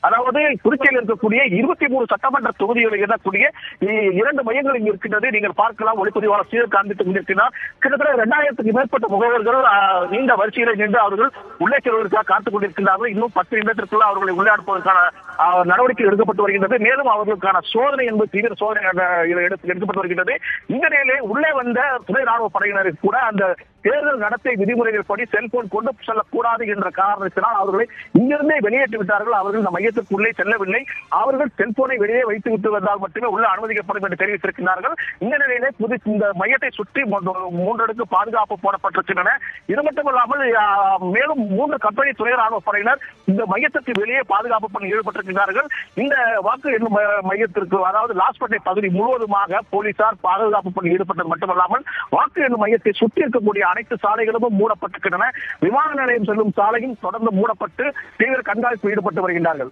அதாவது புதுச்சேரியில் இருக்கக்கூடிய 23 சட்டமன்ற தொகுதிகளில் இருக்கக்கூடிய 2 மையங்கள் இங்கு இருக்கின்றது. நீங்கள் பார்க்கலாம், ஒளிப்பதிவாளர் சீர் காண்பித்துக் கொண்டிருக்கிறார். கிட்டத்தட்ட 2000க்கும் மேற்பட்ட முகவர்கள் நீண்ட வரிசையில நின்று அவர்கள் உள்ளே செல்வதற்காக காத்துக் கொண்டிருக்கிறார்கள். இன்னும் 10 நிமிடத்திற்குள்ள அவர்களை உள்ளே அனுப்புவதற்கான நடவடிக்கை எடுக்கப்பட்டு வருகின்றது. மேலும் அவர்களுக்கான சோதனை என்பது தீவிர சோதனை எடுக்கப்பட்டு வருகின்றது. இந்த நிலையிலே உள்ளே வந்த துணை ராணுவ படையினருக்கு கூட அந்த தேர்தல் நடத்தை விதிமுறைகள் படி செல்போன் கொண்டு செல்லக்கூடாது என்ற காரணத்தினால் அவர்களை இங்கிருந்தே வெளியேற்றி விட்டார்கள். அவர்கள் இந்த மையத்திற்குள்ளே செல்லவில்லை. அவர்கள் செல்போனை வெளியே வைத்து விட்டு வந்தால் மட்டுமே உள்ள அனுமதிக்கப்படும் என்று தெரிவித்திருக்கிறார்கள். இந்த நிலையிலே இந்த மையத்தை சுற்றி 3 அடுக்கு பாதுகாப்பு போடப்பட்டிருக்கின்றன. இது மட்டுமல்லாமல் மேலும் 3 கம்பெனி துணை ராணுவ படையினர் இந்த மையத்திற்கு வெளியே பாதுகாப்பு பணி ஈடுபட்டிருக்கிறார்கள். இந்த வாக்கு எண்ணும் மையத்திற்கு, அதாவது லாஸ்பேட்டை பகுதி முழுவதுமாக போலீசார் பாதுகாப்பு பணி ஈடுபட்டது மட்டுமல்லாமல் வாக்கு எண்ணும் மையத்தை சுற்றி இருக்கக்கூடிய அனைத்து சாலைகளும் மூடப்பட்டிருக்கின்றன. விமான நிலையம் செல்லும் சாலையும் தொடர்ந்து மூடப்பட்டு தீவிர கண்காணிப்பு ஈடுபட்டு வருகின்றார்கள்.